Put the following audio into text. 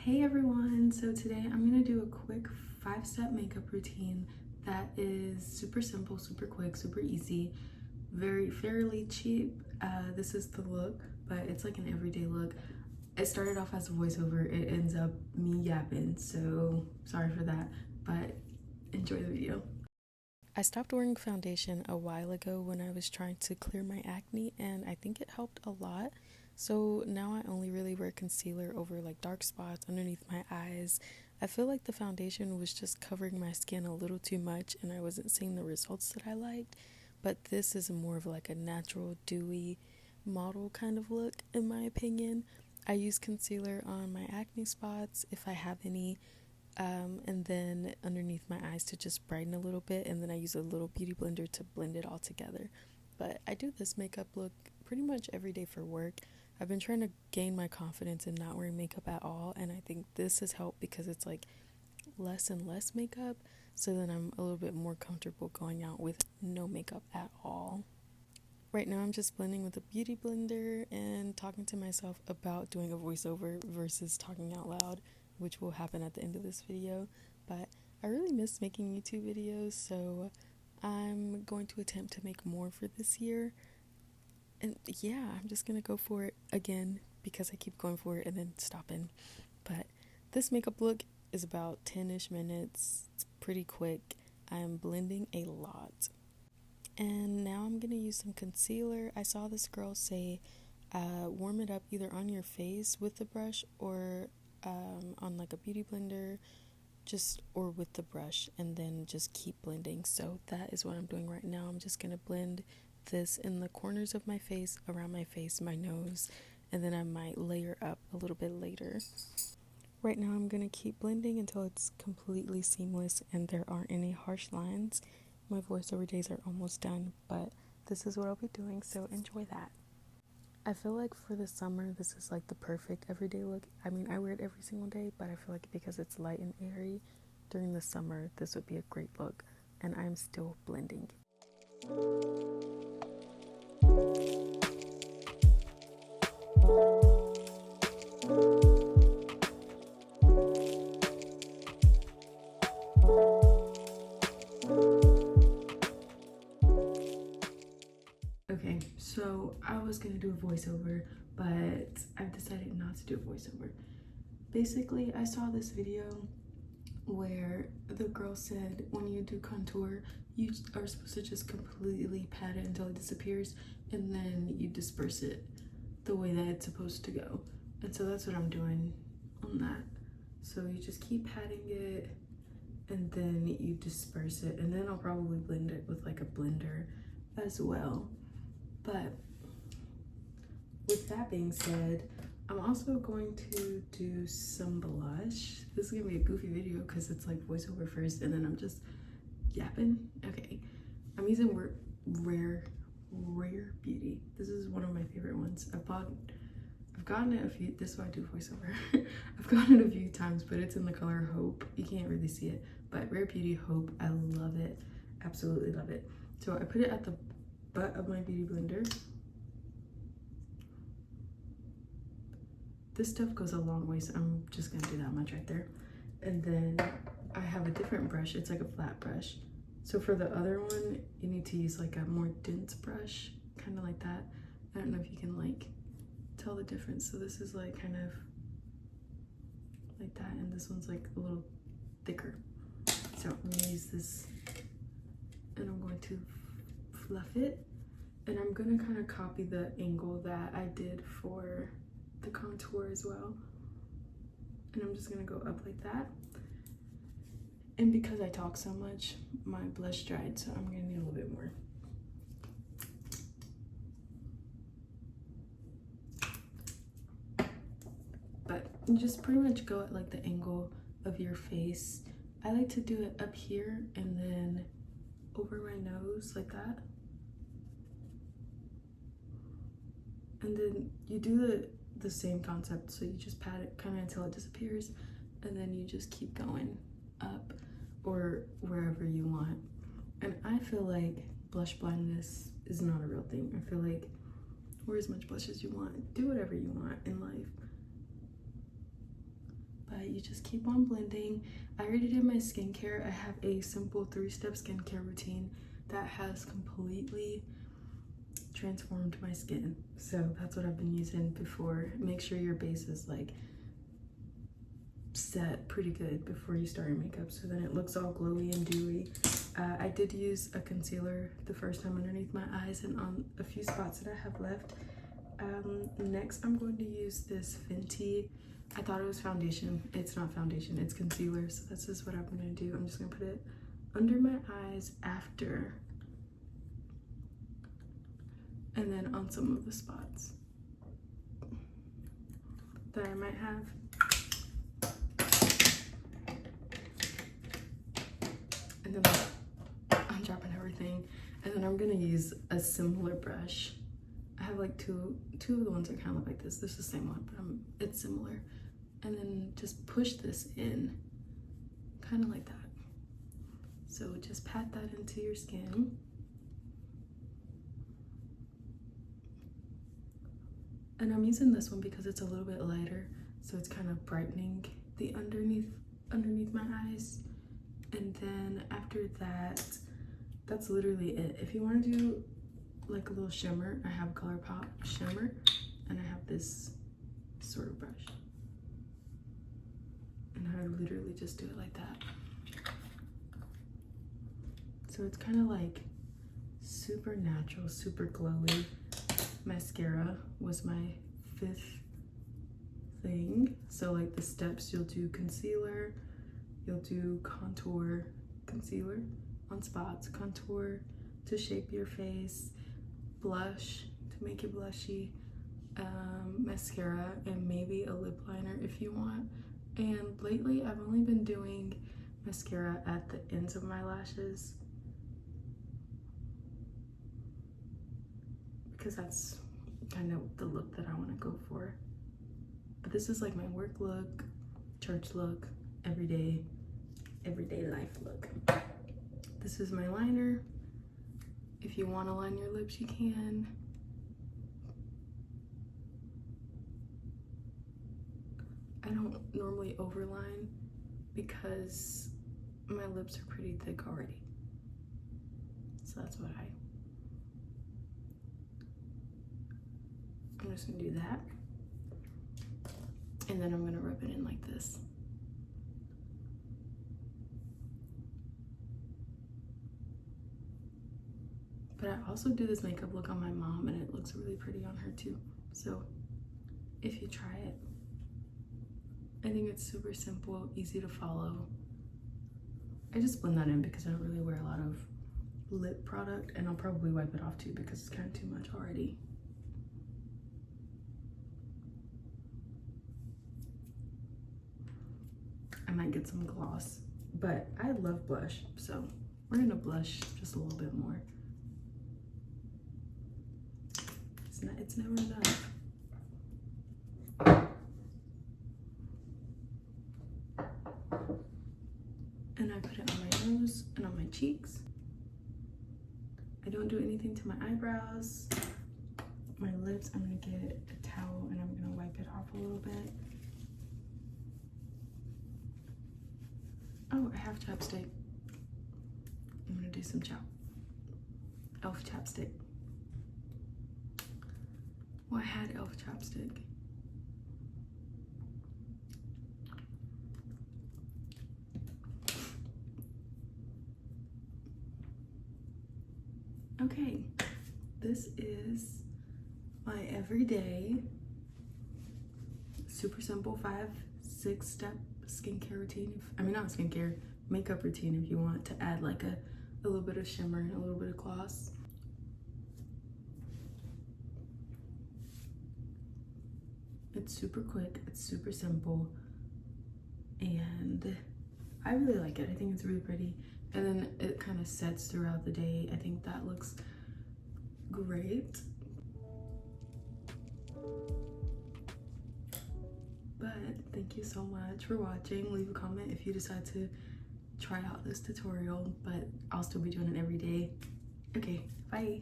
Hey everyone, so today I'm gonna do a quick 5-step makeup routine that is super simple, super quick, super easy, fairly cheap. This is the look, but it's like an everyday look. It started off as a voiceover, it ends up me yapping, so sorry for that, but enjoy the video. I stopped wearing foundation a while ago when I was trying to clear my acne, and I think it helped a lot. So now I only really wear concealer over like dark spots underneath my eyes. I feel like the foundation was just covering my skin a little too much and I wasn't seeing the results that I liked. But this is more of like a natural, dewy model kind of look in my opinion. I use concealer on my acne spots if I have any, and then underneath my eyes to just brighten a little bit, and then I use a little beauty blender to blend it all together. But I do this makeup look pretty much every day for work. I've been trying to gain my confidence in not wearing makeup at all, and I think this has helped because it's like less and less makeup, so then I'm a little bit more comfortable going out with no makeup at all. Right now I'm just blending with a beauty blender and talking to myself about doing a voiceover versus talking out loud, which will happen at the end of this video. But I really miss making YouTube videos, so I'm going to attempt to make more for this year. And yeah, I'm just gonna go for it again because I keep going for it and then stopping. But this makeup look is about 10-ish minutes. It's pretty quick. I'm blending a lot. And now I'm gonna use some concealer. I saw this girl say warm it up either on your face with the brush or on like a beauty blender, or with the brush, and then just keep blending. So that is what I'm doing right now. I'm just gonna blend this in the corners of my face, around my face, my nose, and then I might layer up a little bit later. Right now I'm gonna keep blending until it's completely seamless and there aren't any harsh lines. My voiceover days are almost done, but this is what I'll be doing, so enjoy that. I feel like for the summer, this is like the perfect everyday look. I mean, I wear it every single day, but I feel like because it's light and airy, during the summer, this would be a great look, and I'm still blending. Okay, so I was gonna do a voiceover, but I've decided not to do a voiceover. Basically, I saw this video where the girl said when you do contour, you are supposed to just completely pat it until it disappears, and then you disperse it the way that it's supposed to go. And so that's what I'm doing on that. So you just keep patting it, and then you disperse it, and then I'll probably blend it with like a blender as well. But with that being said, I'm also going to do some blush. This is gonna be a goofy video because it's like voiceover first and then I'm just yapping. Okay, I'm using Rare Beauty. This is one of my favorite ones. I've gotten it a few, this is why I do voiceover. I've gotten it a few times, but it's in the color Hope. You can't really see it, but Rare Beauty Hope, I love it. Absolutely love it. So I put it at the butt of my beauty blender. This stuff goes a long way, so I'm just gonna do that much right there. And then I have a different brush. It's like a flat brush. So for the other one, you need to use like a more dense brush, kind of like that. I don't know if you can like tell the difference. So this is like kind of like that, and this one's like a little thicker. So I'm gonna use this, and I'm going to fluff it, and I'm gonna kind of copy the angle that I did for the contour as well, and I'm just gonna go up like that. And because I talk so much, my blush dried, so I'm gonna need a little bit more. But just pretty much go at like the angle of your face. I like to do it up here and then over my nose like that. And then you do the same concept, so you just pat it kind of until it disappears, and then you just keep going up or wherever you want. And I feel like blush blindness is not a real thing. I feel like wear as much blush as you want, do whatever you want in life, but you just keep on blending. I already did my skincare. I have a simple 3-step skincare routine that has completely transformed my skin. So that's what I've been using before. Make sure your base is like set pretty good before you start your makeup, so then it looks all glowy and dewy. I did use a concealer the first time underneath my eyes and on a few spots that I have left. Next I'm going to use this Fenty. I thought it was foundation. It's not foundation, it's concealer. So this is what I'm gonna do. I'm just gonna put it under my eyes after, and then on some of the spots that I might have. And then I'm dropping everything. And then I'm gonna use a similar brush. I have like two of the ones that kind of look like this. This is the same one, but it's similar. And then just push this in, kind of like that. So just pat that into your skin. And I'm using this one because it's a little bit lighter, so it's kind of brightening the underneath my eyes. And then after that, that's literally it. If you want to do like a little shimmer, I have Colorpop shimmer, and I have this sort of brush. And I literally just do it like that. So it's kind of like super natural, super glowy. Mascara was my 5th thing. So like the steps, you'll do concealer, you'll do contour, concealer on spots, contour to shape your face, blush to make it blushy, mascara, and maybe a lip liner if you want. And lately I've only been doing mascara at the ends of my lashes because that's kind of the look that I want to go for. But this is like my work look, church look, everyday life look. This is my liner. If you want to line your lips, you can. I don't normally overline because my lips are pretty thick already. So that's what I'm just gonna do that. And then I'm gonna rub it in like this. But I also do this makeup look on my mom and it looks really pretty on her too. So if you try it, I think it's super simple, easy to follow. I just blend that in because I don't really wear a lot of lip product, and I'll probably wipe it off too because it's kind of too much already. I might get some gloss, but I love blush, so we're gonna blush just a little bit more. It's never enough. And I put it on my nose and on my cheeks. I don't do anything to my eyebrows. My lips, I'm gonna get a towel and I'm gonna wipe it off a little bit. Oh, I have chapstick. I'm gonna do some elf chapstick. Well, I had elf chapstick. Okay, this is my everyday, super simple 5-6 step skincare routine. I mean, not skincare, makeup routine if you want to add like a little bit of shimmer and a little bit of gloss. It's super quick, it's super simple, and I really like it. I think it's really pretty. And then it kind of sets throughout the day. I think that looks great. But thank you so much for watching. Leave a comment if you decide to try out this tutorial, but I'll still be doing it every day. Okay, bye.